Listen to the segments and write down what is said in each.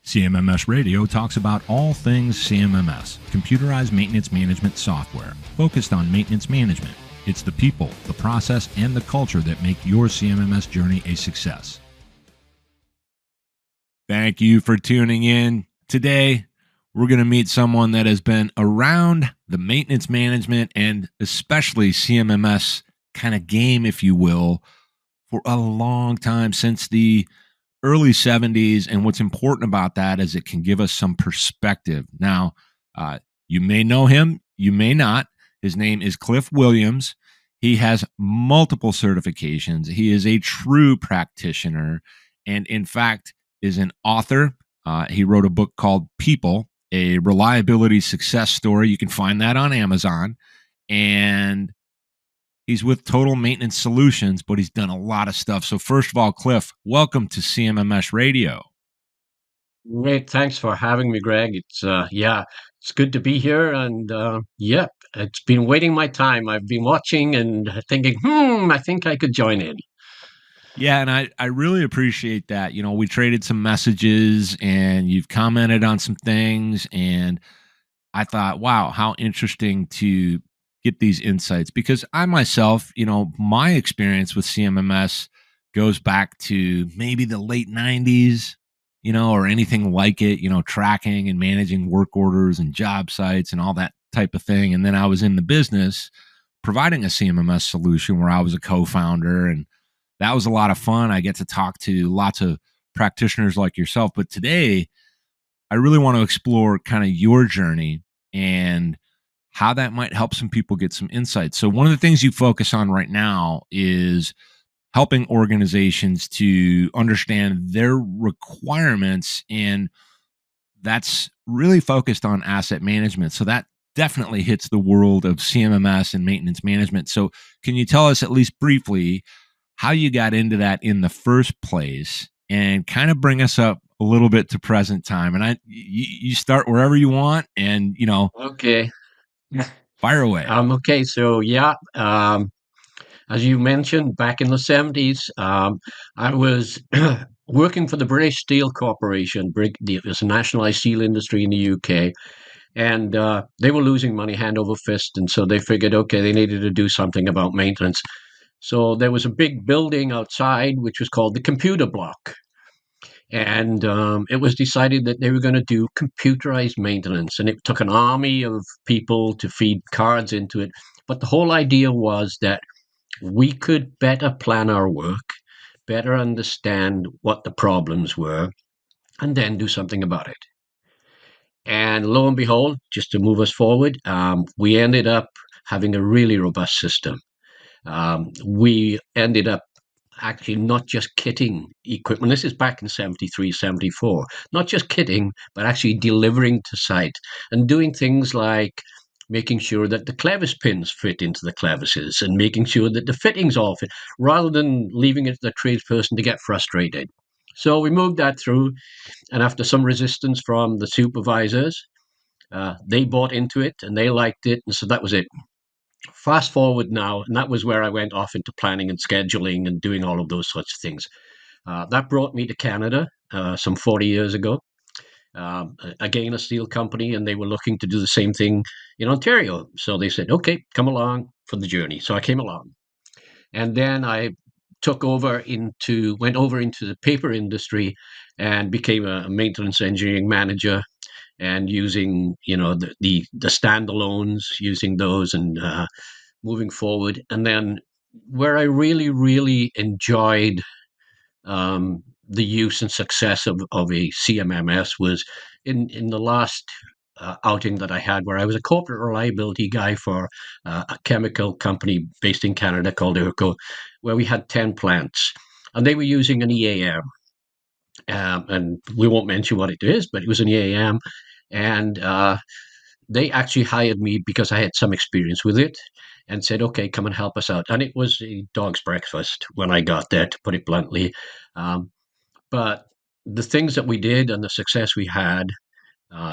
CMMS Radio talks about all things CMMS, computerized maintenance management software, focused on maintenance management. It's the people, the process, and the culture that make your CMMS journey a success. Thank you for tuning in. Today, we're going to meet someone that has been around the maintenance management and especially CMMS kind of game, if you will, for a long time, since the early 70s. And what's important about that is it can give us some perspective. Now, you may know him, you may not. His name is Cliff Williams. He has multiple certifications. He is a true practitioner and, in fact, is an author. He wrote a book called People, a reliability success story. You can find that on Amazon. And he's with Total Maintenance Solutions, but he's done a lot of stuff. So first of all, Cliff, welcome to CMMS Radio. Great. Thanks for having me, Greg. It's good to be here. And it's been waiting my time. I've been watching and thinking, I think I could join in. Yeah, and I really appreciate that. You know, we traded some messages and you've commented on some things. And I thought, wow, how interesting to get these insights, because I myself, you know, my experience with CMMS goes back to maybe the late 90s, you know, or anything like it, you know, tracking and managing work orders and job sites and all that type of thing. And then I was in the business providing a CMMS solution where I was a co-founder, and that was a lot of fun. I get to talk to lots of practitioners like yourself. But today, I really want to explore kind of your journey and how that might help some people get some insights. So one of the things you focus on right now is helping organizations to understand their requirements, and that's really focused on asset management. So that definitely hits the world of CMMS and maintenance management. So can you tell us, at least briefly, how you got into that in the first place, and kind of bring us up a little bit to present time? And you start wherever you want, and, you know, Okay. fire away. Okay. As you mentioned, back in the 70s, I was working for the British Steel Corporation. It was a nationalized steel industry in the UK. And they were losing money hand over fist. And so they figured, okay, they needed to do something about maintenance. So there was a big building outside, which was called the computer block. And it was decided that they were going to do computerized maintenance. And it took an army of people to feed cards into it. But the whole idea was that we could better plan our work, better understand what the problems were, and then do something about it. And lo and behold, just to move us forward, we ended up having a really robust system. We ended up actually not just kitting equipment. This is back in 73, 74. Not just kitting, but actually delivering to site and doing things like making sure that the clevis pins fit into the clevises and making sure that the fittings all fit, rather than leaving it to the tradesperson to get frustrated. So we moved that through, and after some resistance from the supervisors, they bought into it and they liked it, and so that was it. Fast forward now, and that was where I went off into planning and scheduling and doing all of those sorts of things. That brought me to Canada some 40 years ago. Again, a steel company, and they were looking to do the same thing in Ontario. So they said, okay, come along for the journey. So I came along. And then I went over into the paper industry and became a maintenance engineering manager, and using, the standalones, using those, and moving forward. And then where I really, really enjoyed the use and success of a CMMS was in the last outing that I had, where I was a corporate reliability guy for a chemical company based in Canada called Urco, where we had 10 plants, and they were using an EAM. And we won't mention what it is, but it was an EAM. And they actually hired me because I had some experience with it, and said, okay, come and help us out. And it was a dog's breakfast when I got there, to put it bluntly. But the things that we did and the success we had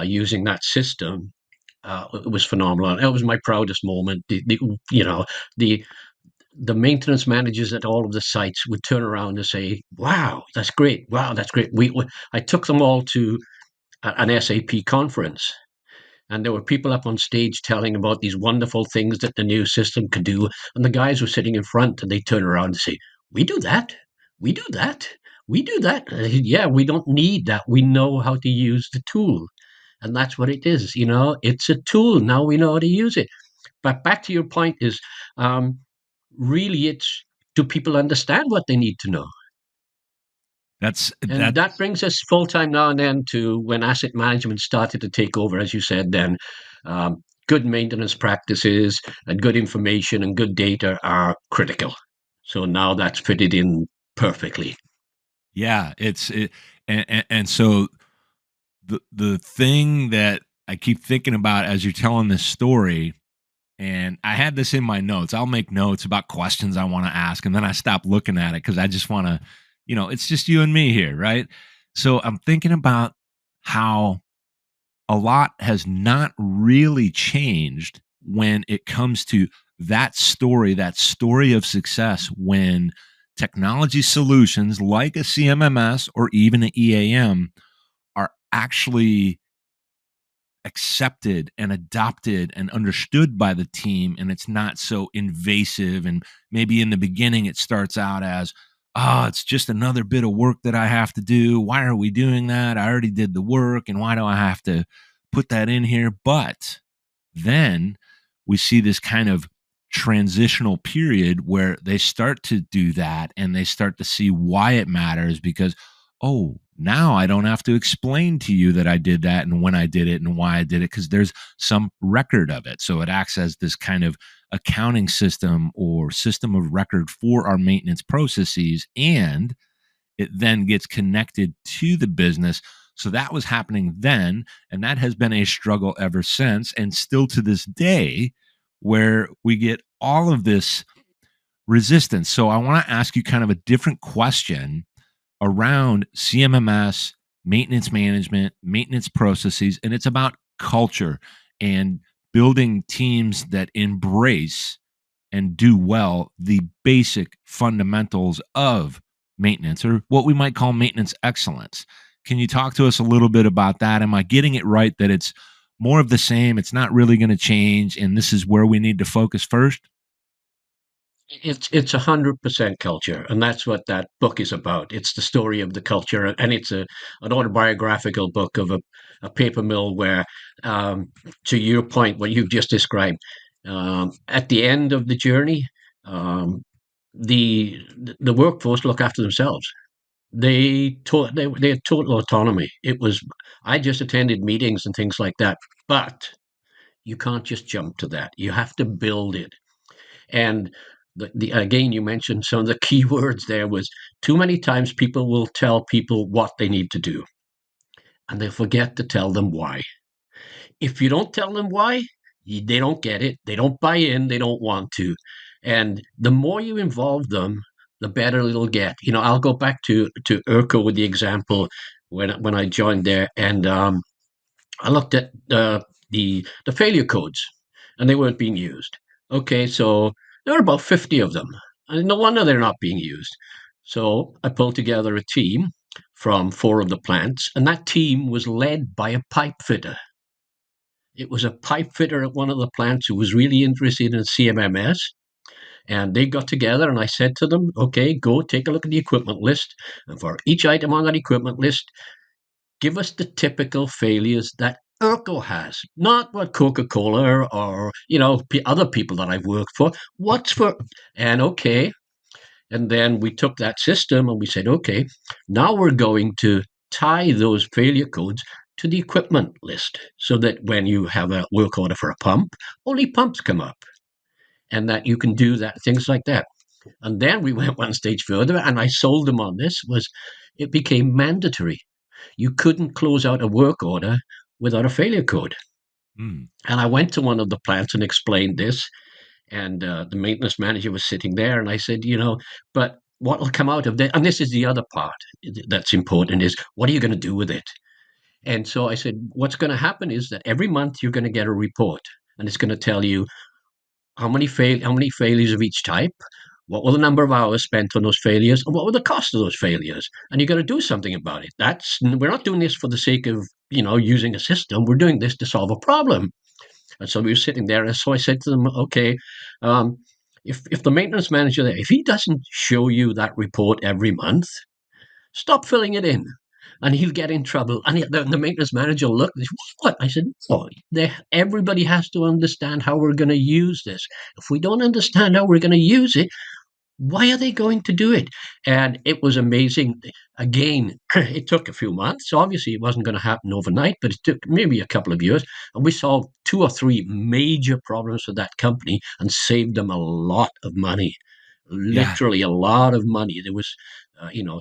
using that system, it was phenomenal. And it was my proudest moment. The the maintenance managers at all of the sites would turn around and say, "Wow, that's great! Wow, that's great!" I took them all to at an SAP conference. And there were people up on stage telling about these wonderful things that the new system could do. And the guys were sitting in front and they turn around and say, "We do that. We do that. We do that." And I said, "Yeah, we don't need that. We know how to use the tool." And that's what it is. It's a tool. Now we know how to use it. But back to your point is really it's, do people understand what they need to know? That's And that. that brings us full time now and then to when asset management started to take over, as you said, then good maintenance practices and good information and good data are critical. So now that's fitted in perfectly. Yeah, and so the thing that I keep thinking about as you're telling this story, and I had this in my notes. I'll make notes about questions I want to ask, and then I stop looking at it because I just want to, it's just you and me here, right? So I'm thinking about how a lot has not really changed when it comes to that story of success when technology solutions like a CMMS or even an EAM are actually accepted and adopted and understood by the team, and it's not so invasive. And maybe in the beginning it starts out as, it's just another bit of work that I have to do. Why are we doing that? I already did the work, and why do I have to put that in here? But then we see this kind of transitional period where they start to do that and they start to see why it matters, because now I don't have to explain to you that I did that and when I did it and why I did it, because there's some record of it. So it acts as this kind of accounting system or system of record for our maintenance processes, and it then gets connected to the business. So that was happening then, and that has been a struggle ever since, and still to this day, where we get all of this resistance. So I want to ask you kind of a different question around CMMS, maintenance management, maintenance processes, and it's about culture and building teams that embrace and do well the basic fundamentals of maintenance, or what we might call maintenance excellence. Can you talk to us a little bit about that? Am I getting it right that it's more of the same? It's not really going to change, and this is where we need to focus first? It's 100% culture, and that's what that book is about. It's the story of the culture, and it's an autobiographical book of a paper mill where, to your point, what you've just described, at the end of the journey, um, the workforce look after themselves. They had total autonomy. It was, I just attended meetings and things like that, but you can't just jump to that. You have to build it. And again, you mentioned some of the key words there was too many times people will tell people what they need to do and they forget to tell them why. If you don't tell them why, they don't get it. They don't buy in. They don't want to. And the more you involve them, the better it'll get. I'll go back to ERCO with the example when I joined there, and I looked at the failure codes, and they weren't being used. Okay, so there are about 50 of them, and no wonder they're not being used. So I pulled together a team from 4 of the plants, and that team was led by a pipe fitter. It was a pipe fitter at one of the plants who was really interested in CMMS, and they got together, and I said to them, "Okay, go take a look at the equipment list, and for each item on that equipment list, give us the typical failures that Urkel has, not what Coca-Cola or other people that I've worked for. What's for and okay, and then we took that system and we said, okay, now we're going to tie those failure codes to the equipment list, so that when you have a work order for a pump, only pumps come up, and that you can do that things like that. And then we went one stage further, and I sold them on this. Was it became mandatory you couldn't close out a work order without a failure code. Mm. And I went to one of the plants and explained this, and the maintenance manager was sitting there, and I said, but what will come out of that? And this is the other part that's important: is what are you going to do with it? And so I said, what's going to happen is that every month you're going to get a report, and it's going to tell you how many failures of each type, what were the number of hours spent on those failures, and what were the cost of those failures, and you got to do something about it. We're not doing this for the sake of using a system. We're doing this to solve a problem. And so we were sitting there, and so I said to them, okay, um, if the maintenance manager there, if he doesn't show you that report every month, stop filling it in, and he'll get in trouble. And the maintenance manager looked, what? I said, oh, everybody has to understand how we're going to use this. If we don't understand how we're going to use it, why are they going to do it? And it was amazing. Again, it took a few months. Obviously, it wasn't going to happen overnight, but it took maybe a couple of years. And we solved 2 or 3 major problems for that company and saved them a lot of money, Yeah. literally a lot of money. There was,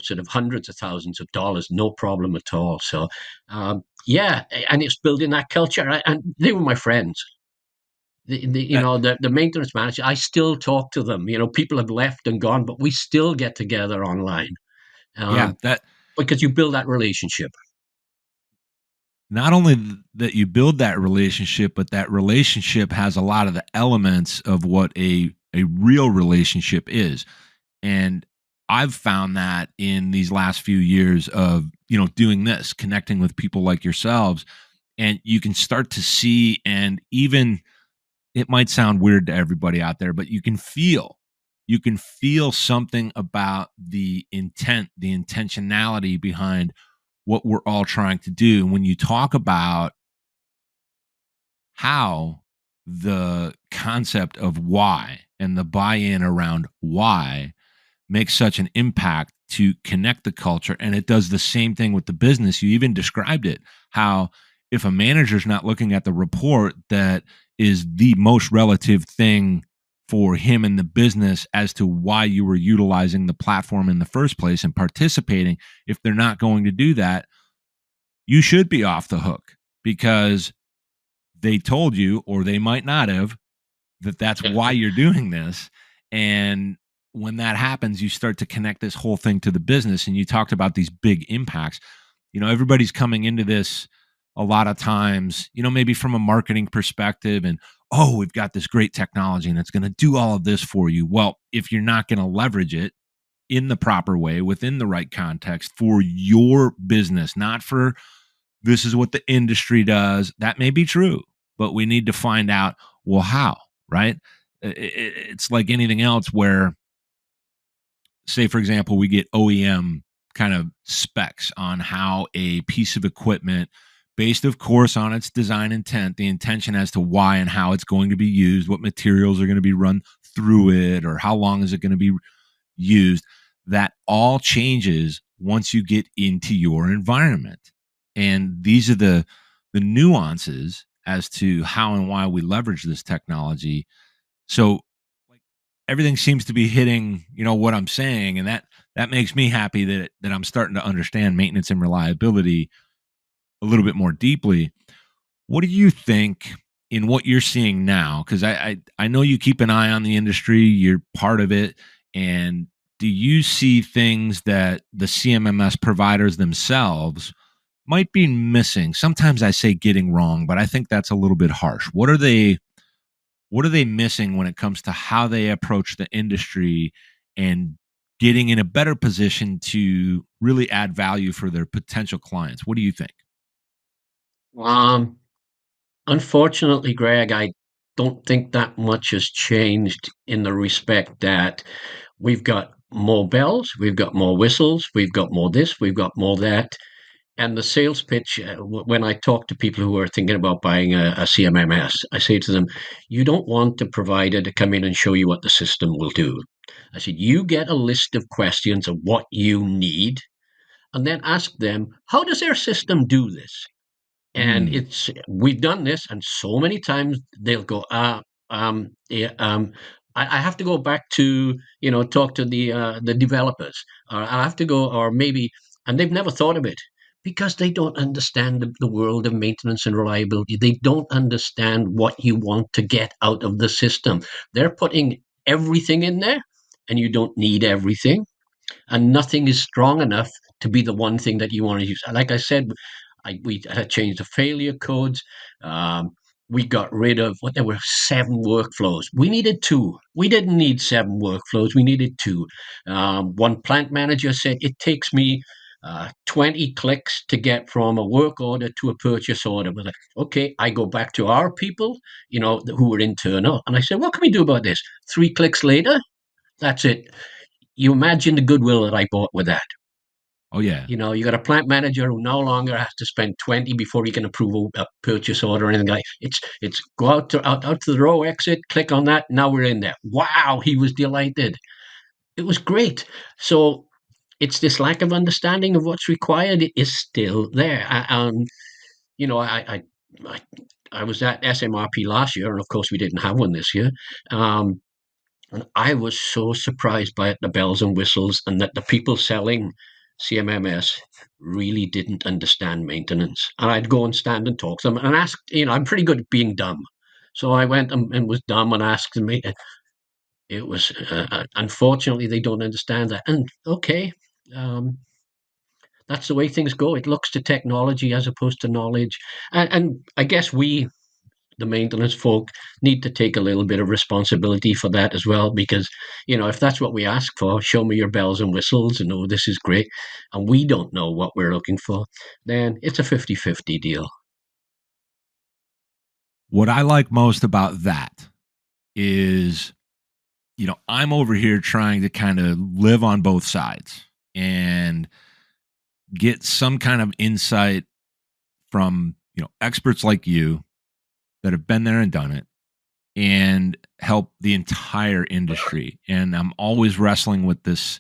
sort of hundreds of thousands of dollars, no problem at all. So, yeah, and it's building that culture. And they were my friends. That The maintenance manager, I still talk to them. People have left and gone, but we still get together online, yeah, um, that because you build that relationship. not only that you build that relationship, but that relationship has a lot of the elements of what a real relationship is. And I've found that in these last few years of, doing this, connecting with people like yourselves, and you can start to see, and even it might sound weird to everybody out there, but you can feel something about the intent, the intentionality behind what we're all trying to do. And when you talk about how the concept of why and the buy-in around why makes such an impact to connect the culture, and it does the same thing with the business. You even described it, how if a manager's not looking at the report that is the most relative thing for him in the business as to why you were utilizing the platform in the first place and participating, if they're not going to do that, you should be off the hook, because they told you, or they might not have, that that's why you're doing this. And when that happens, you start to connect this whole thing to the business. And you talked about these big impacts. Everybody's coming into this a lot of times, maybe from a marketing perspective, and, oh, we've got this great technology and it's going to do all of this for you. Well, if you're not going to leverage it in the proper way, within the right context for your business, not for this is what the industry does, that may be true, but we need to find out, well, how, right? It's like anything else where, say, for example, we get OEM kind of specs on how a piece of equipment, based, of course, on its design intent, the intention as to why and how it's going to be used, what materials are going to be run through it, or how long is it going to be used, that all changes once you get into your environment. And these are the nuances as to how and why we leverage this technology. So, like, everything seems to be hitting, what I'm saying, and that makes me happy that I'm starting to understand maintenance and reliability a little bit more deeply. What do you think in what you're seeing now? Because I know you keep an eye on the industry, you're part of it, and do you see things that the CMMS providers themselves might be missing? Sometimes I say getting wrong, but I think that's a little bit harsh. What are they missing when it comes to how they approach the industry and getting in a better position to really add value for their potential clients? What do you think? Um, Unfortunately, Greg, I don't think that much has changed in the respect that we've got more bells, we've got more whistles, we've got more this, we've got more that. And the sales pitch, when I talk to people who are thinking about buying a CMMS, I say to them, you don't want the provider to come in and show you what the system will do. I said, you get a list of questions of what you need, and then ask them, how does their system do this? And Mm, we've done this, and so many times they'll go, yeah, I have to go back to talk to the developers, or I have to go, or maybe, and they've never thought of it because they don't understand the world of maintenance and reliability. They don't understand what you want to get out of the system. They're putting everything in there, and you don't need everything, and nothing is strong enough to be the one thing that you want to use. Like I said, we had changed the failure codes. Um, we got rid of what there were 7 workflows. We needed 2. We didn't need 7 workflows. We needed 2. One plant manager said, "It takes me." 20 clicks to get from a work order to a purchase order. But okay, I go back to our people, who were internal, and I said, what can we do about this? 3 clicks later, that's it. You imagine the goodwill that I bought with that. Oh yeah. You got a plant manager who no longer has to spend 20 before he can approve a purchase order or anything like. It's go out to the row exit, click on that. Now we're in there. Wow, he was delighted. It was great. So it's this lack of understanding of what's required is still there. You know, I I was at SMRP last year, and of course we didn't have one this year. Um, and I was so surprised by it, the bells and whistles, and that the people selling CMMS really didn't understand maintenance. And I'd go and stand and talk to them and ask, I'm pretty good at being dumb. So I went and was dumb and asked them. It was, unfortunately, they don't understand that. And okay, um, that's the way things go. It looks to technology as opposed to knowledge. And I guess we, the maintenance folk, need to take a little bit of responsibility for that as well, because if that's what we ask for, show me your bells and whistles and, oh, this is great, and we don't know what we're looking for, then it's a 50-50 deal. What I like most about that is, I'm over here trying to kind of live on both sides and get some kind of insight from, experts like you that have been there and done it, and help the entire industry. And I'm always wrestling with this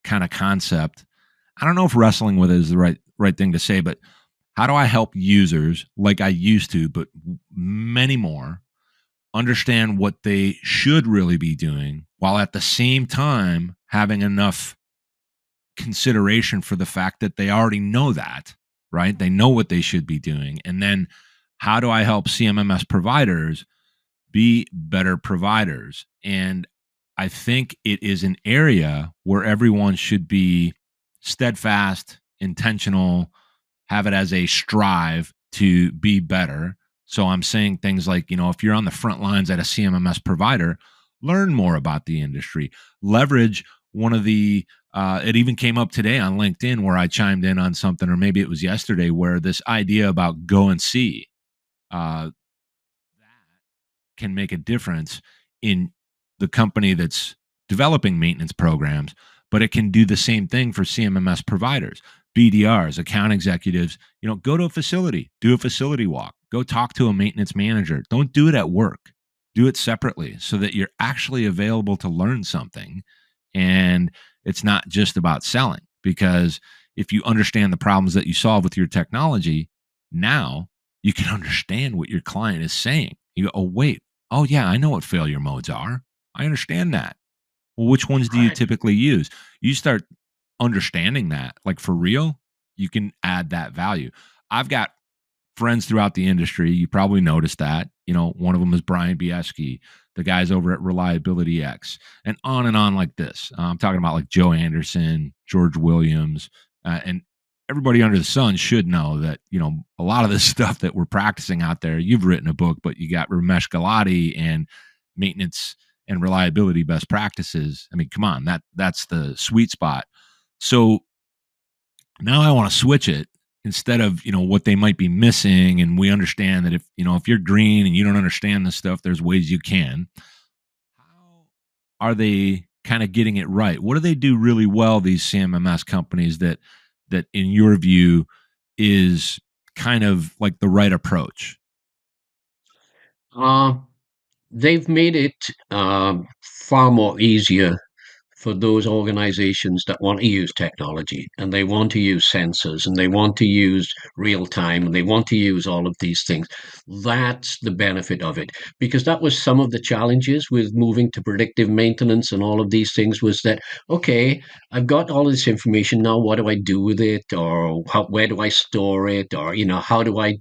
kind of concept. I don't know if wrestling with it is the right thing to say, but how do I help users like I used to, but many more, understand what they should really be doing, while at the same time having enough consideration for the fact that they already know that, right? They know what they should be doing. And then how do I help CMMS providers be better providers? And I think it is an area where everyone should be steadfast, intentional, have it as a strive to be better. So I'm saying things like, if you're on the front lines at a CMMS provider, learn more about the industry, leverage one of the, it even came up today on LinkedIn where I chimed in on something, or maybe it was yesterday, where this idea about go and see, that can make a difference in the company that's developing maintenance programs, but it can do the same thing for CMMS providers, BDRs, account executives. Go to a facility, do a facility walk, go talk to a maintenance manager. Don't do it at work. Do it separately so that you're actually available to learn something. And it's not just about selling, because if you understand the problems that you solve with your technology, now you can understand what your client is saying. You go, oh, wait. Oh, yeah, I know what failure modes are. I understand that. Well, which ones do you Right. typically use? You start understanding that, like for real, you can add that value. I've got friends throughout the industry. You probably noticed that. One of them is Brian Bieski, the guys over at Reliability X, and on like this. I'm talking about like Joe Anderson, George Williams, and everybody under the sun should know that, a lot of this stuff that we're practicing out there, you've written a book, but you got Ramesh Galati and maintenance and reliability best practices. I mean, come on, that's the sweet spot. So now I want to switch it. Instead of, what they might be missing, and we understand that if you're green and you don't understand this stuff, there's ways you can. How are they kind of getting it right? What do they do really well, these CMMS companies, that in your view is kind of like the right approach? Uh, they've made it far more easier for those organizations that want to use technology, and they want to use sensors, and they want to use real time, and they want to use all of these things. That's the benefit of it, because that was some of the challenges with moving to predictive maintenance and all of these things, was that, okay, I've got all this information now, what do I do with it, or where do I store it, or how do I,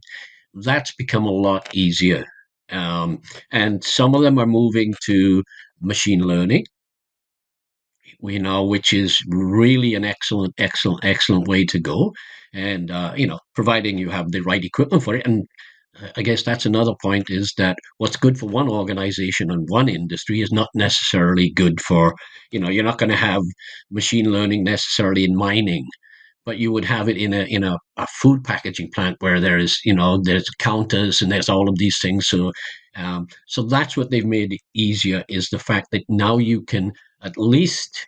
that's become a lot easier. And some of them are moving to machine learning, which is really an excellent way to go. And, providing you have the right equipment for it. And I guess that's another point, is that what's good for one organization and one industry is not necessarily good for, you're not going to have machine learning necessarily in mining. but you would have it in a food packaging plant where there's counters and there's all of these things. So that's what they've made easier, is the fact that now you can at least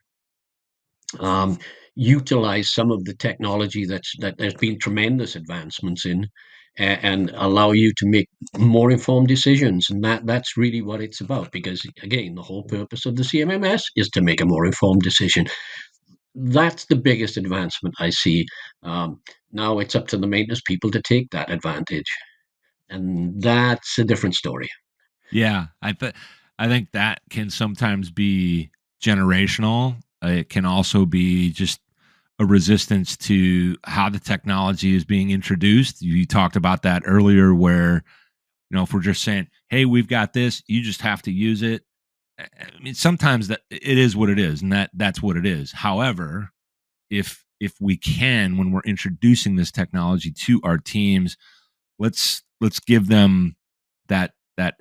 um, utilize some of the technology that there's been tremendous advancements in, and allow you to make more informed decisions. And that's really what it's about, because again, the whole purpose of the CMMS is to make a more informed decision. That's the biggest advancement I see. Um, Now it's up to the maintenance people to take that advantage, and that's a different story. Yeah, I think that can sometimes be generational. It can also be just a resistance to how the technology is being introduced. You talked about that earlier, where if we're just saying, "Hey, we've got this, you just have to use it." I mean, sometimes that it is what it is, and that's what it is. However, if we can, when we're introducing this technology to our teams, let's give them that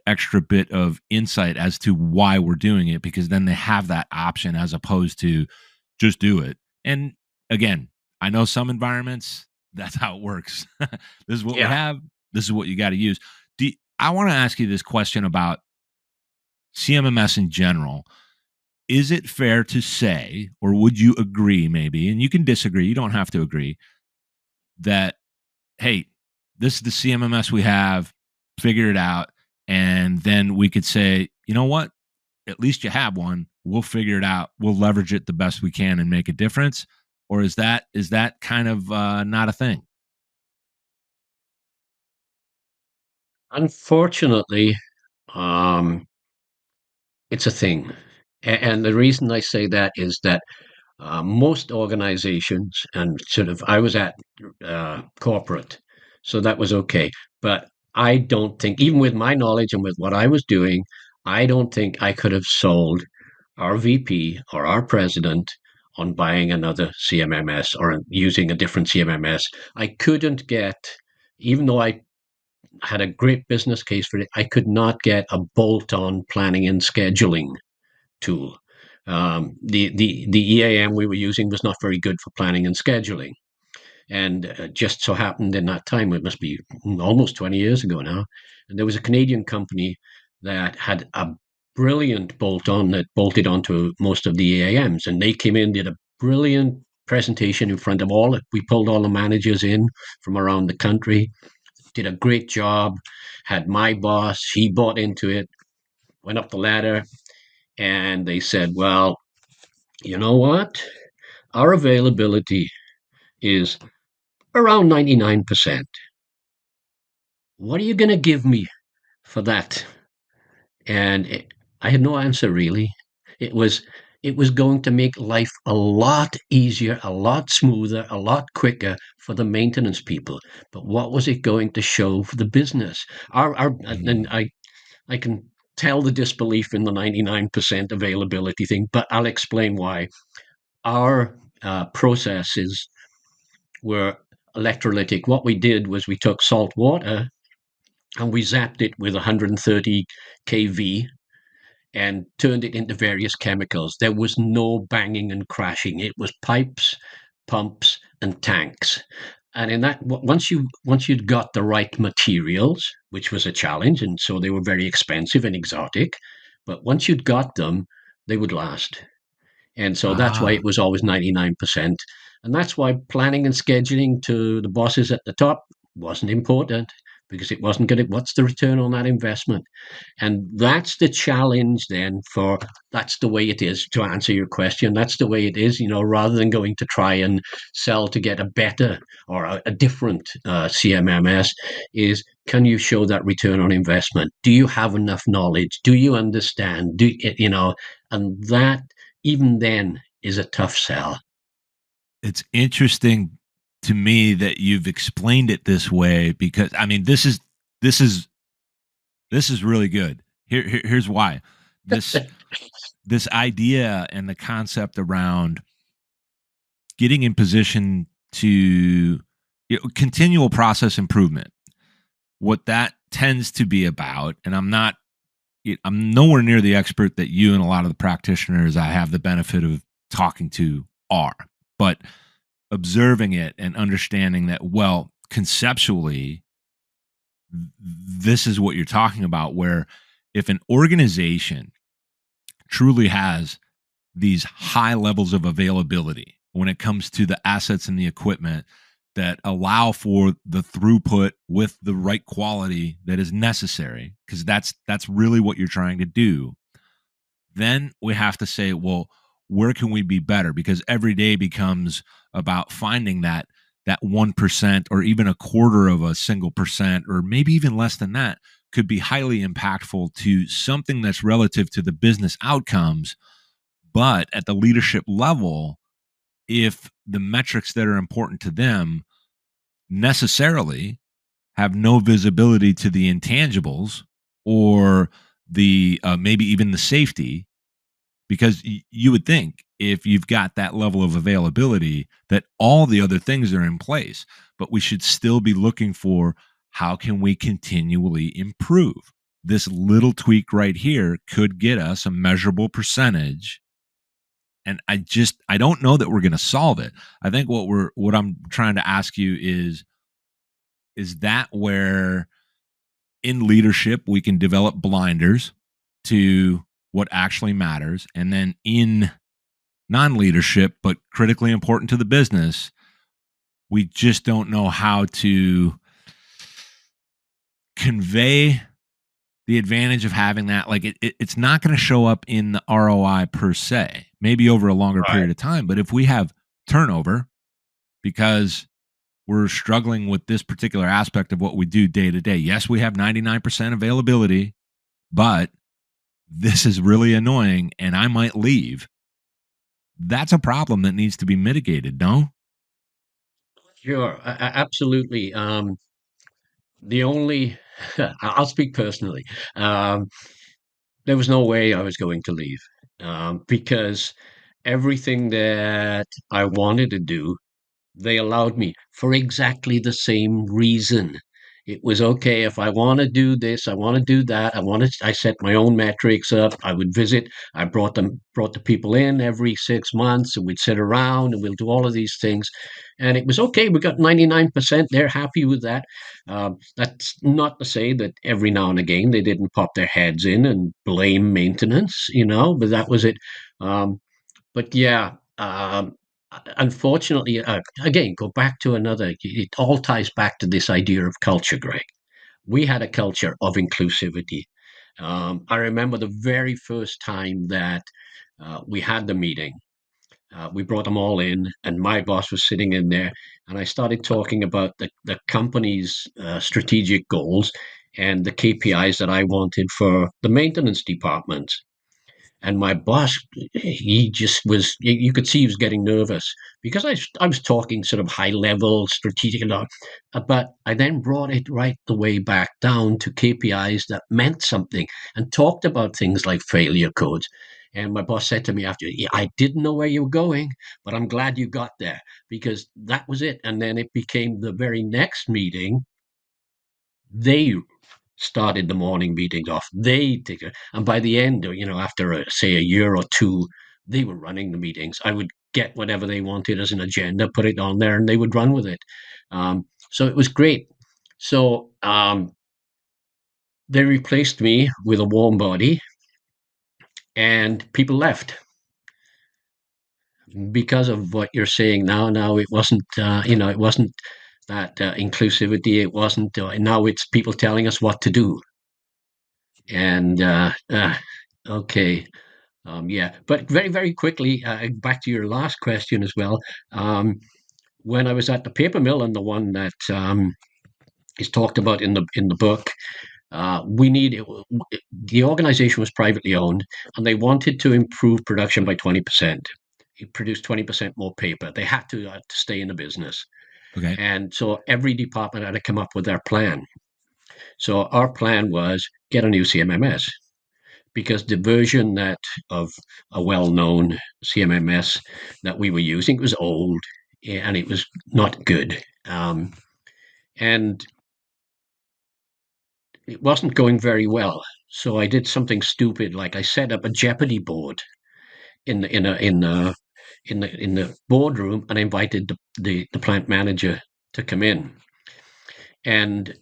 extra bit of insight as to why we're doing it, because then they have that option as opposed to just do it. And again, I know some environments that's how it works. This is what we Yeah. have. This is what you got to use. I want to ask you this question about CMMS in general. Is it fair to say, or would you agree, maybe, and you can disagree, you don't have to agree, that, hey, this is the CMMS we have, figure it out, and then we could say, you know what? At least you have one. We'll figure it out. We'll leverage it the best we can and make a difference. Or is that kind of not a thing? Unfortunately, um, it's a thing. And the reason I say that is that most organizations, and sort of, I was at corporate, so that was okay. But I don't think, even with my knowledge and with what I was doing, I don't think I could have sold our VP or our president on buying another CMMS or using a different CMMS. I couldn't get, even though I had a great business case for it, I could not get a bolt on planning and scheduling tool. The EAM we were using was not very good for planning and scheduling. And just so happened in that time, it must be almost 20 years ago now, and there was a Canadian company that had a brilliant bolt on that bolted onto most of the EAMs. And they came in, did a brilliant presentation in front of all. We pulled all the managers in from around the country, did a great job, had my boss, he bought into it, went up the ladder, and they said, well, you know what? Our availability is around 99%. What are you going to give me for that? And I had no answer really. It was it was going to make life a lot easier, a lot smoother, a lot quicker for the maintenance people. But what was it going to show for the business? Our and Mm. I can tell the disbelief in the 99% availability thing, but I'll explain why. Our processes were electrolytic. What we did was we took salt water and we zapped it with 130 kV and turned it into various chemicals. There was no banging and crashing. It was pipes, pumps, and tanks. And in that, once you'd got the right materials, which was a challenge, and so they were very expensive and exotic, but once you'd got them, they would last. And so that's why Ah, it was always 99%. And that's why planning and scheduling to the bosses at the top wasn't important, because it wasn't going to, what's the return on that investment? And that's the challenge then for, that's the way it is, to answer your question. That's the way it is, rather than going to try and sell to get a better or a different CMMS, is, can you show that return on investment? Do you have enough knowledge? Do you understand? And that, even then, is a tough sell. it's interesting to me that you've explained it this way, because I mean this is this is really good. Here's why. This this idea and the concept around getting in position to continual process improvement, what that tends to be about, and I'm nowhere near the expert that you and a lot of the practitioners I have the benefit of talking to are, but observing it and understanding that, well, conceptually, this is what you're talking about, where if an organization truly has these high levels of availability when it comes to the assets and the equipment that allow for the throughput with the right quality that is necessary, because that's really what you're trying to do, then we have to say, well, where can we be better? Because every day becomes about finding that 1% or even a quarter of a single percent, or maybe even less than that, could be highly impactful to something that's relative to the business outcomes. But at the leadership level, if the metrics that are important to them necessarily have no visibility to the intangibles, or the maybe even the safety, because you would think if you've got that level of availability that all the other things are in place, but we should still be looking for, how can we continually improve? This little tweak right here could get us a measurable percentage, and I don't know that we're going to solve it. I think what I'm trying to ask you is that where in leadership we can develop blinders to what actually matters, and then in non-leadership but critically important to the business, we just don't know how to convey the advantage of having that. Like it's not going to show up in the ROI per se, maybe over a longer Right. period of time, but if we have turnover because we're struggling with this particular aspect of what we do day to day, yes, we have 99% availability, but this is really annoying and I might leave. That's a problem that needs to be mitigated, no? Sure, absolutely. The only, I'll speak personally. Um, there was no way I was going to leave, because everything that I wanted to do, they allowed me for exactly the same reason. It was okay if I want to do this, I want to do that. I set my own metrics up. I would visit. I brought the people in every 6 months, and we'd sit around and we'll do all of these things. And it was okay. We got 99%. They're happy with that. That's not to say that every now and again they didn't pop their heads in and blame maintenance, but that was it. But yeah, unfortunately, again, go back to another. It all ties back to this idea of culture, Greg. We had a culture of inclusivity. I remember the very first time that we had the meeting. We brought them all in, and my boss was sitting in there, and I started talking about the company's strategic goals and the KPIs that I wanted for the maintenance department. And my boss, he just was, you could see he was getting nervous because I was talking sort of high level, strategic, but I then brought it right the way back down to KPIs that meant something and talked about things like failure codes. And my boss said to me after, "Yeah, I didn't know where you were going, but I'm glad you got there because that was it." And then it became the very next meeting. They started the morning meetings off. They take it, and by the end, after say a year or two, they were running the meetings. I would get whatever they wanted as an agenda, put it on there, and they would run with it. So it was great. So they replaced me with a warm body, and people left because of what you're saying now. Now it wasn't, it wasn't that inclusivity. It wasn't. Now it's people telling us what to do. And okay, yeah, but very, very quickly, back to your last question as well. Um, when I was at the paper mill, and the one that is talked about in the book, we need the organization was privately owned, and they wanted to improve production by 20%. It produced 20% more paper. They had to stay in the business, Okay. and so every department had to come up with their plan. So our plan was get a new CMMS because the version that of a well-known CMMS that we were using was old and it was not good. And it wasn't going very well. So I did something stupid, like I set up a Jeopardy board in the in the boardroom, and I invited the plant manager to come in. And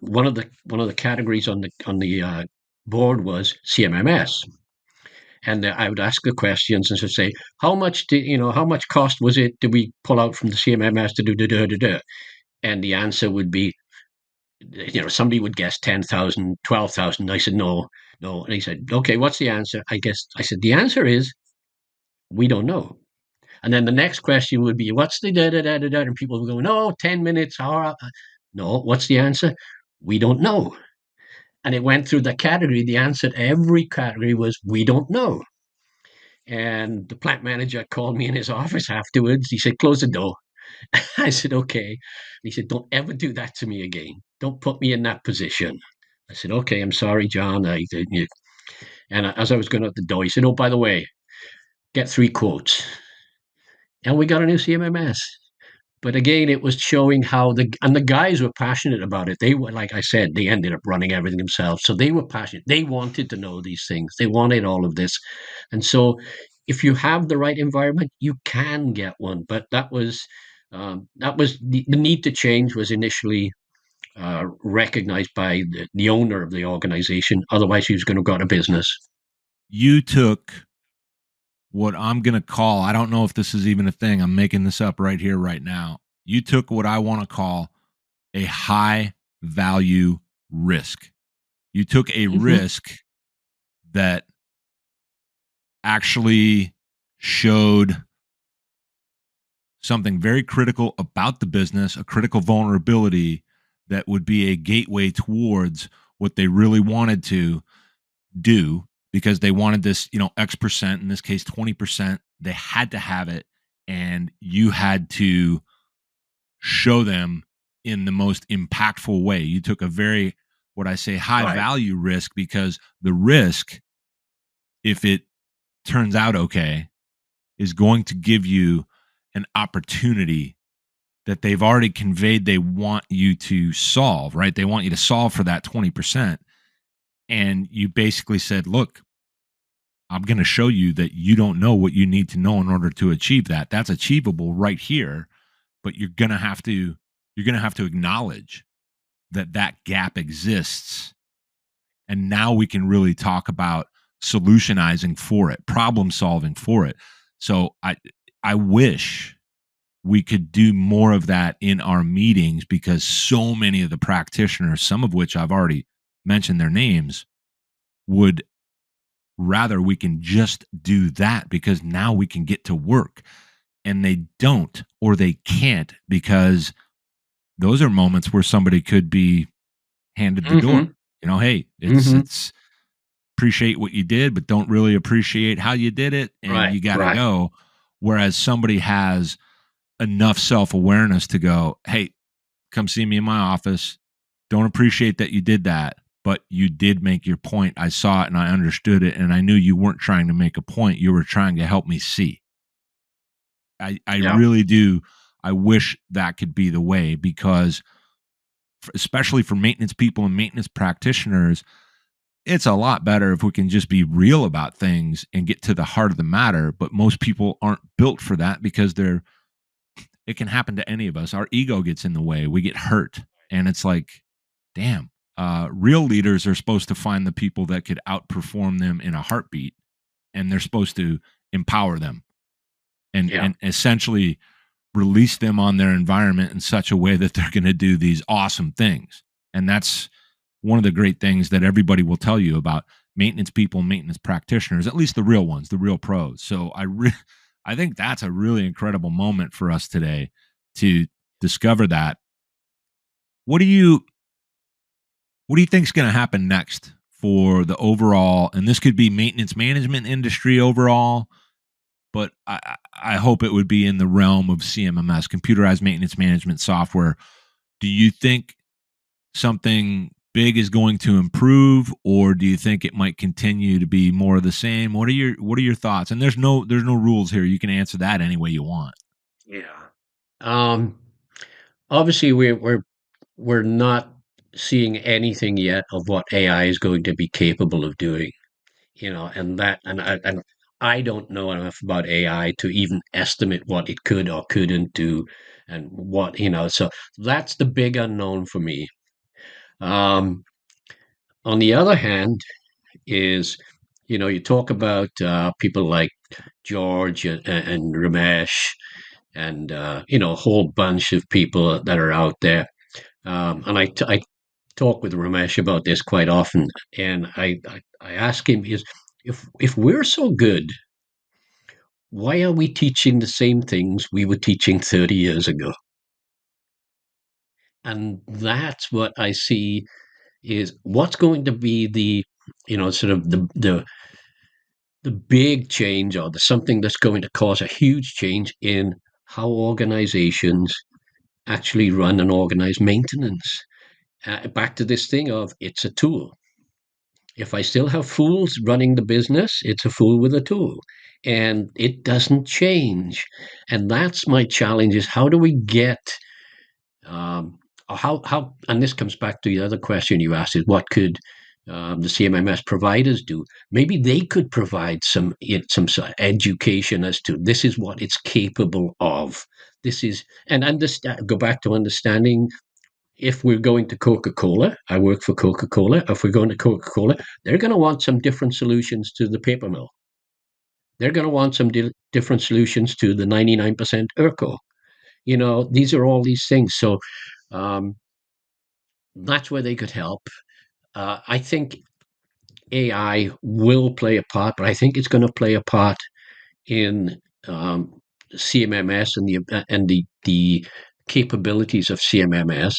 one of the categories on the board was CMMS. And I would ask the questions and say, how much cost was it? Did we pull out from the CMMS to do? And the answer would be, somebody would guess 10,000, 12,000. I said, no, no. And he said, okay, what's the answer? I said, the answer is, we don't know. And then the next question would be, what's the da? And people would go, no, 10 minutes, hour. No, what's the answer? We don't know. And it went through the category. The answer to every category was, we don't know. And the plant manager called me in his office afterwards. He said, close the door. I said, okay. And he said, don't ever do that to me again. Don't put me in that position. I said, okay, I'm sorry, John. And as I was going out the door, he said, oh, by the way, get 3 quotes. And we got a new CMMS. But again, it was showing how the guys were passionate about it. They were, like I said, they ended up running everything themselves. So they were passionate. They wanted to know these things. They wanted all of this. And so if you have the right environment, you can get one. But that was the need to change was initially recognized by the owner of the organization. Otherwise, he was going to go out of business. You took what I'm going to call, I don't know if this is even a thing, I'm making this up right here, right now. You took what I want to call a high value risk. You took a risk that actually showed something very critical about the business, a critical vulnerability that would be a gateway towards what they really wanted to do, because they wanted this, X percent, in this case, 20%. They had to have it. And you had to show them in the most impactful way. You took a very, what I say, high value risk, because the risk, if it turns out okay, is going to give you an opportunity that they've already conveyed they want you to solve, right? They want you to solve for that 20%. And you basically said, look, I'm going to show you that you don't know what you need to know in order to achieve that. That's achievable right here, but you're going to have to acknowledge that that gap exists. And now we can really talk about solutionizing for it, problem solving for it. So I wish we could do more of that in our meetings, because so many of the practitioners, some of which I've already mentioned their names, would rather we can just do that, because now we can get to work. And they don't, or they can't, because those are moments where somebody could be handed the door. Hey, it's appreciate what you did, but don't really appreciate how you did it, and you got to go. Whereas somebody has enough self-awareness to go, hey, come see me in my office. Don't appreciate that you did that, but you did make your point. I saw it and I understood it, and I knew you weren't trying to make a point. You were trying to help me see. I really do. I wish that could be the way, because especially for maintenance people and maintenance practitioners, it's a lot better if we can just be real about things and get to the heart of the matter. But most people aren't built for that, because it can happen to any of us. Our ego gets in the way. We get hurt. And it's like, damn, real leaders are supposed to find the people that could outperform them in a heartbeat, and they're supposed to empower them and essentially release them on their environment in such a way that they're going to do these awesome things. And that's one of the great things that everybody will tell you about maintenance people, maintenance practitioners, at least the real ones, the real pros. So I think that's a really incredible moment for us today to discover that. What do you think is going to happen next for the overall, and this could be maintenance management industry overall, but I hope it would be in the realm of CMMS, computerized maintenance management software. Do you think something big is going to improve, or do you think it might continue to be more of the same? What are your thoughts? And there's no rules here. You can answer that any way you want. Yeah. Obviously, we're not seeing anything yet of what AI is going to be capable of doing. And I don't know enough about AI to even estimate what it could or couldn't do, and what, so that's the big unknown for me. Um, on the other hand, is, you talk about people like George and Ramesh, and a whole bunch of people that are out there. And I talk with Ramesh about this quite often, and I ask him, is, if we're so good, why are we teaching the same things we were teaching 30 years ago? And that's what I see is what's going to be the, sort of the big change, or the something that's going to cause a huge change in how organizations actually run and organize maintenance. Back to this thing of, it's a tool. If I still have fools running the business, it's a fool with a tool, and it doesn't change. And that's my challenge: is how do we get, or how, and this comes back to the other question you asked: is what could the CMMS providers do? Maybe they could provide some sort of education as to this is what it's capable of. This is, and understand. Go back to understanding. If we're going to Coca-Cola, I work for Coca-Cola. If we're going to Coca-Cola, they're going to want some different solutions to the paper mill. They're going to want some different solutions to the 99% ERCO. These are all these things. So um, that's where they could help. I think AI will play a part, but I think it's going to play a part in CMMS and the capabilities of CMMS.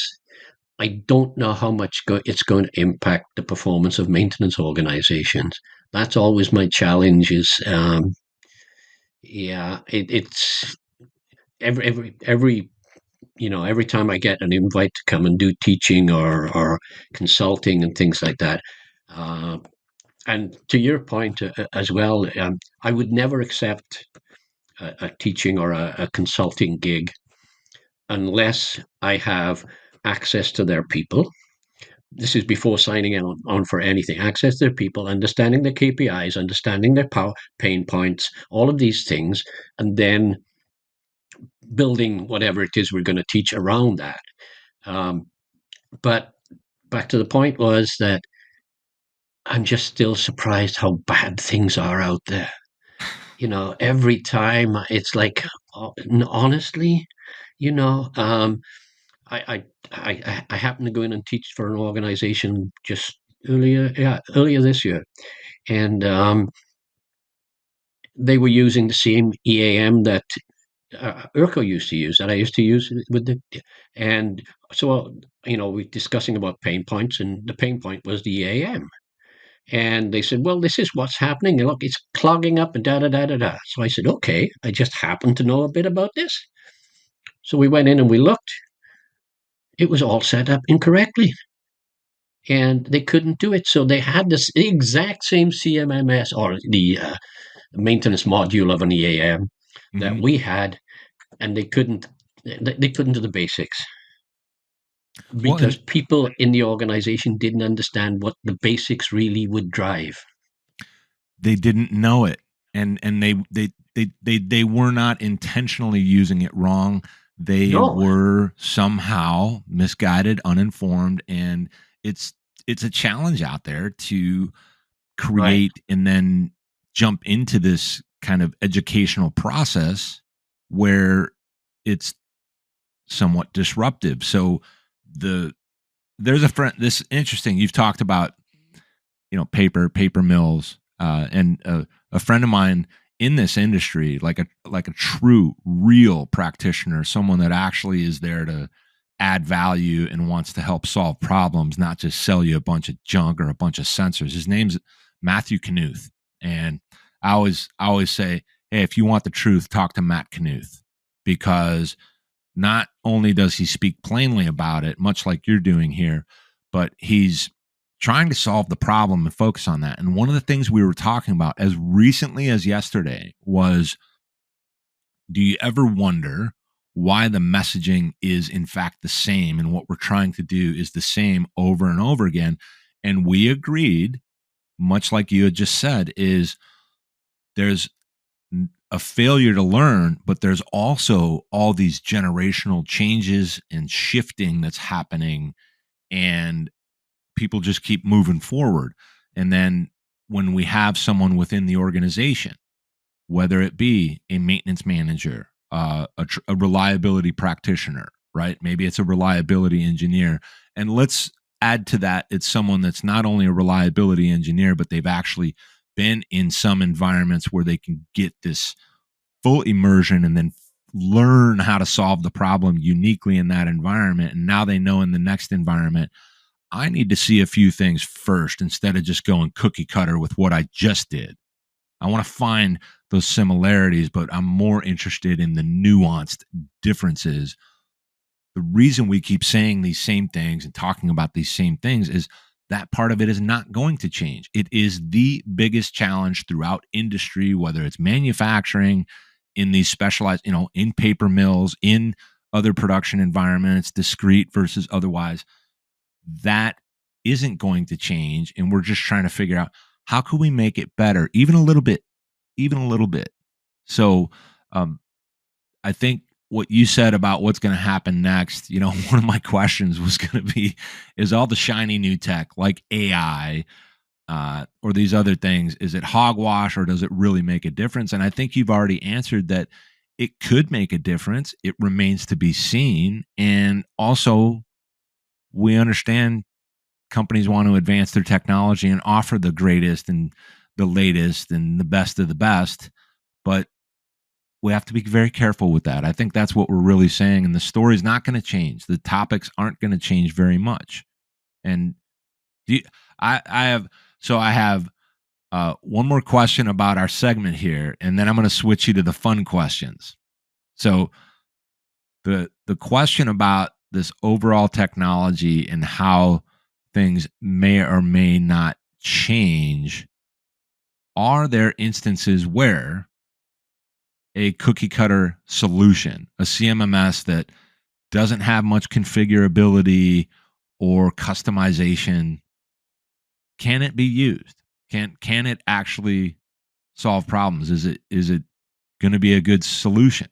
I don't know how much it's going to impact the performance of maintenance organizations. That's always my challenge. Is yeah, it's every time I get an invite to come and do teaching or consulting and things like that. Uh, and to your point as well, I would never accept a teaching or a consulting gig unless I have access to their people. This is before signing on for anything. Access to their people, understanding their KPIs, understanding their pain points, all of these things, and then building whatever it is we're going to teach around that. Um, but back to the point was that I'm just still surprised how bad things are out there. Every time it's like, honestly, you know, um, I happened to go in and teach for an organization just earlier this year, and they were using the same EAM that Urco used to use, that I used to use with and so we're discussing about pain points, and the pain point was the EAM. And they said, well, this is what's happening. And look, it's clogging up and da da da da da. So I said, okay, I just happen to know a bit about this. So we went in and we looked. It was all set up incorrectly, and they couldn't do it. So they had this exact same CMMS, or the maintenance module of an EAM that Mhm. we had, and they couldn't. They couldn't do the basics Well, because and people in the organization didn't understand what the basics really would drive. they didn't know it, and they were not intentionally using it wrong. They No, were somehow misguided, uninformed, and it's it's a challenge out there to right. create and then jump into this kind of educational process where it's somewhat disruptive. So the there's a friend, this interesting, you've talked about, paper mills, and a friend of mine in this industry, like a true real practitioner, someone that actually is there to add value and wants to help solve problems, not just sell you a bunch of junk or a bunch of sensors. His name's Matthew Knuth, and I always say, hey, if you want the truth, talk to Matt Knuth, because not only does he speak plainly about it, much like you're doing here, but he's trying to solve the problem and focus on that. And one of the things we were talking about as recently as yesterday was, do you ever wonder why the messaging is in fact the same and what we're trying to do is the same over and over again? And we agreed, much like you had just said, is there's a failure to learn, but there's also all these generational changes and shifting that's happening, and people just keep moving forward. And then when we have someone within the organization, whether it be a maintenance manager, a reliability practitioner, right? Maybe it's a reliability engineer. And let's add to that, it's someone that's not only a reliability engineer, but they've actually been in some environments where they can get this full immersion and then learn how to solve the problem uniquely in that environment. And now they know in the next environment, I need to see a few things first instead of just going cookie cutter with what I just did. I want to find those similarities, but I'm more interested in the nuanced differences. The reason we keep saying these same things and talking about these same things is that part of it is not going to change. It is the biggest challenge throughout industry, whether it's manufacturing, in these specialized, in paper mills, in other production environments, discrete versus otherwise. That isn't going to change. And we're just trying to figure out how can we make it better, even a little bit, even a little bit. So I think what you said about what's going to happen next, one of my questions was going to be, is all the shiny new tech like AI or these other things, is it hogwash or does it really make a difference? And I think you've already answered that it could make a difference. It remains to be seen. And also, we understand companies want to advance their technology and offer the greatest and the latest and the best of the best, but we have to be very careful with that. I think that's what we're really saying. And the story's not going to change. The topics aren't going to change very much. And I have one more question about our segment here, and then I'm going to switch you to the fun questions. So the question about this overall technology and how things may or may not change, are there instances where a cookie cutter solution, a CMMS that doesn't have much configurability or customization, can it be used? Can it actually solve problems? Is it going to be a good solution?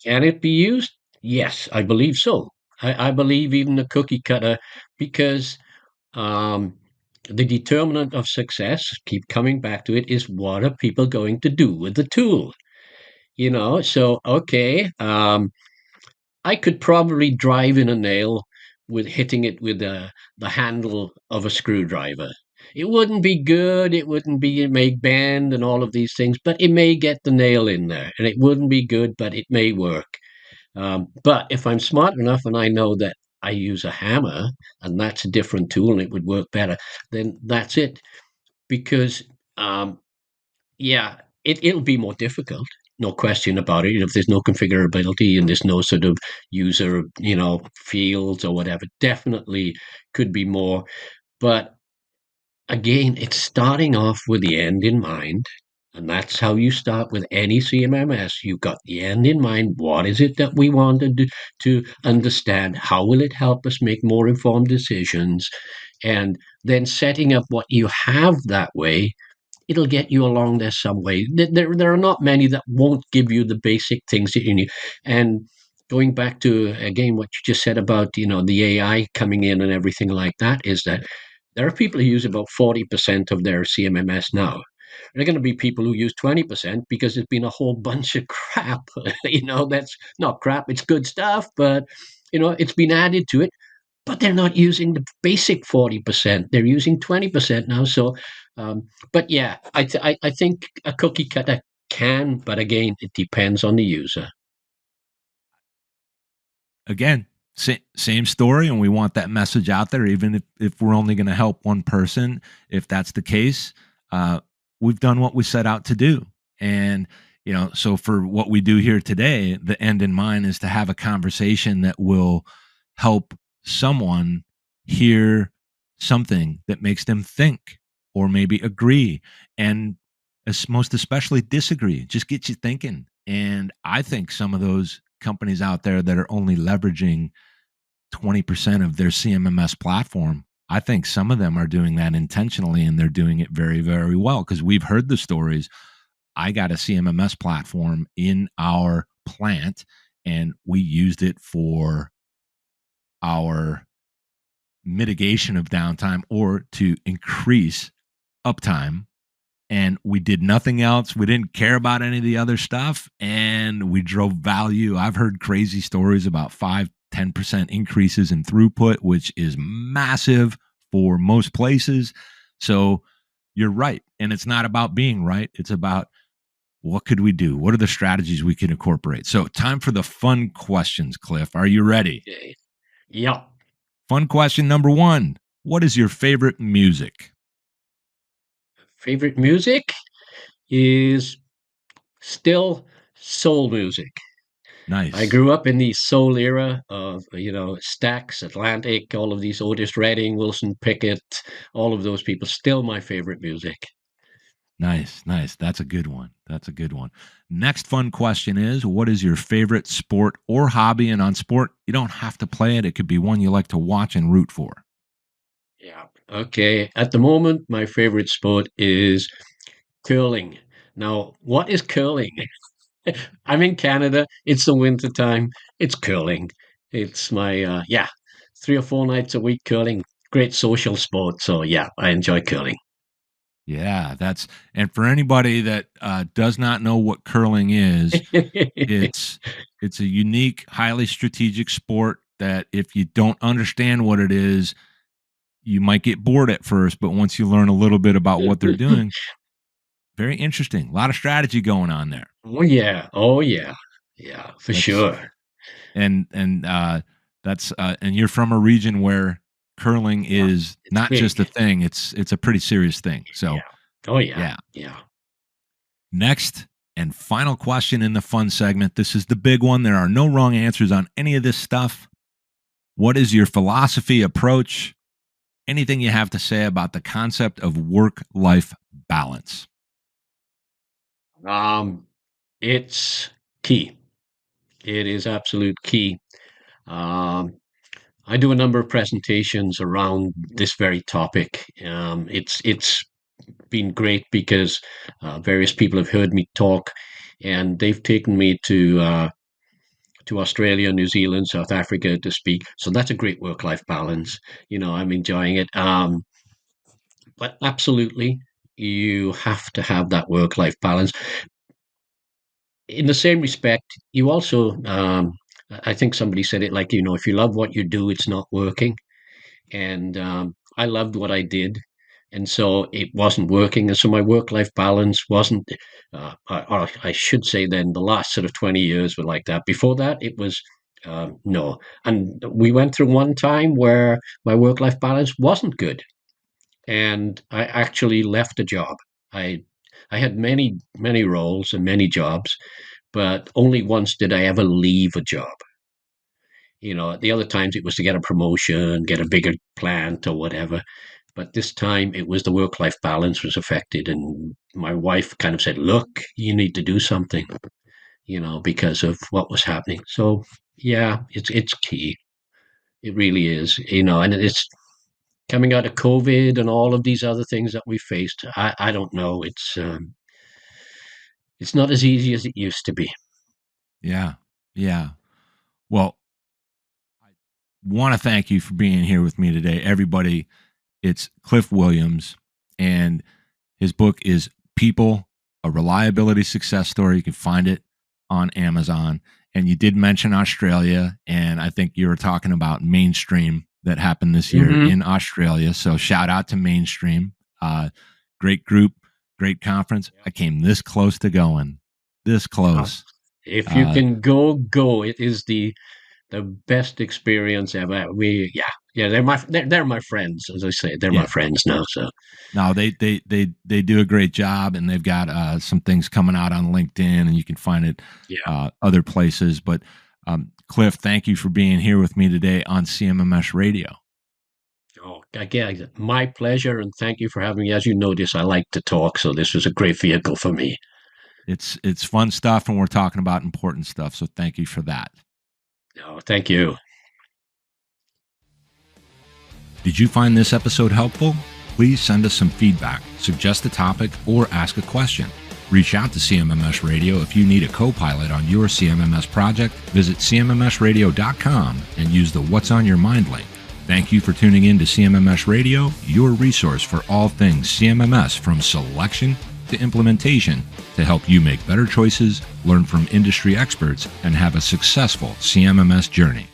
Can it be used? Yes, I believe so. I believe even the cookie cutter, because um, the determinant of success, keep coming back to it, is what are people going to do with the tool? So okay, I could probably drive in a nail with hitting it with the handle of a screwdriver. It wouldn't be good. It may bend and all of these things, but it may get the nail in there, and it wouldn't be good, but it may work. But if I'm smart enough and I know that I use a hammer and that's a different tool and it would work better, then that's it. Because yeah, it'll be more difficult, no question about it. If there's no configurability and there's no sort of user, fields or whatever, definitely could be more. But again, it's starting off with the end in mind. And that's how you start with any CMMS. You've got the end in mind. What is it that we want to understand? How will it help us make more informed decisions? And then setting up what you have that way, it'll get you along there some way. There are not many that won't give you the basic things that you need. And going back to, again, what you just said about, the AI coming in and everything like that, is that there are people who use about 40% of their CMMS now. There are going to be people who use 20% because there's been a whole bunch of crap. That's not crap, it's good stuff, but it's been added to it. But they're not using the basic 40%. They're using 20% now. So, but yeah, I think a cookie cutter can, but again, it depends on the user. Again, same story, and we want that message out there, even if we're only going to help one person. If that's the case, we've done what we set out to do. And so for what we do here today, the end in mind is to have a conversation that will help someone hear something that makes them think or maybe agree, and most especially disagree. Just get you thinking. And I think some of those companies out there that are only leveraging 20% of their CMMS platform I think some of them are doing that intentionally, and they're doing it very, very well, because we've heard the stories. I got a CMMS platform in our plant, and we used it for our mitigation of downtime or to increase uptime. And we did nothing else. We didn't care about any of the other stuff. And we drove value. I've heard crazy stories about 5-10% increases in throughput, which is massive for most places. So you're right. And it's not about being right. It's about, what could we do? What are the strategies we can incorporate? So, time for the fun questions, Cliff. Are you ready? Okay. Yeah. Fun question number one. What is your favorite music? Favorite music is still soul music. I Nice. grew up in the soul era of, Stax, Atlantic, all of these Otis Redding, Wilson Pickett, all of those people. Still my favorite music. Nice, nice. That's a good one. That's a good one. Next fun question is, what is your favorite sport or hobby? And on sport, you don't have to play it. It could be one you like to watch and root for. Yeah. Okay. At the moment, my favorite sport is curling. Now, what is curling? I'm in Canada. It's the winter time. It's curling. It's my 3 or 4 nights a week curling. Great social sport. So yeah, I enjoy curling. Yeah, and for anybody that does not know what curling is, it's it's a unique, highly strategic sport that if you don't understand what it is, you might get bored at first, but once you learn a little bit about what they're doing, very interesting. A lot of strategy going on there. Oh yeah. Oh yeah. Yeah, for That's sure. and that's and you're from a region where curling Yeah. is It's not just a big. thing, it's a pretty serious thing. So, Yeah. Oh yeah. yeah. Yeah. Next and final question in the fun segment. This is the big one. There are no wrong answers on any of this stuff. What is your philosophy, approach, anything you have to say about the concept of work-life balance? Um, it's key. It is absolute key. Um, I do a number of presentations around this very topic. It's been great because various people have heard me talk, and they've taken me to Australia, New Zealand, South Africa to speak. So that's a great work-life balance. I'm enjoying it. But absolutely, you have to have that work-life balance. In the same respect, you also, I think somebody said it like, if you love what you do, it's not working. And I loved what I did, and so it wasn't working, and so my work-life balance wasn't. Or I should say, then the last sort of 20 years were like that. Before that, it was no, and we went through one time where my work-life balance wasn't good, and I actually left a job. I I had many roles and many jobs, but only once did I ever leave a job. The other times it was to get a promotion, get a bigger plant or whatever. But this time it was the work life balance was affected. And my wife kind of said, look, you need to do something, because of what was happening. So, yeah, it's key. It really is, and it's coming out of COVID and all of these other things that we faced. I don't know. It's not as easy as it used to be. Yeah. Yeah. Well, I want to thank you for being here with me today. Everybody, it's Cliff Williams, and his book is People, a Reliability Success Story. You can find it on Amazon. And you did mention Australia, and I think you were talking about Mainstream that happened this year Hmm. in Australia. So shout out to Mainstream. Great group, great conference. I came this close to going, this Yeah. close. If you Uh, can go. It is the best experience ever. Yeah, they're my friends, as I say, they're my yeah, friends now. So no, they do a great job, and they've got some things coming out on LinkedIn, and you can find it yeah. other places. But Cliff, thank you for being here with me today on CMMS Radio. Oh, again, my pleasure, and thank you for having me. As you notice, I like to talk, so this was a great vehicle for me. It's fun stuff, and we're talking about important stuff. So thank you for that. Oh, thank you. Did you find this episode helpful? Please send us some feedback, suggest a topic, or ask a question. Reach out to CMMS Radio if you need a co-pilot on your CMMS project. Visit CMMSradio.com and use the What's on Your Mind link. Thank you for tuning in to CMMS Radio, your resource for all things CMMS, from selection to implementation, to help you make better choices, learn from industry experts, and have a successful CMMS journey.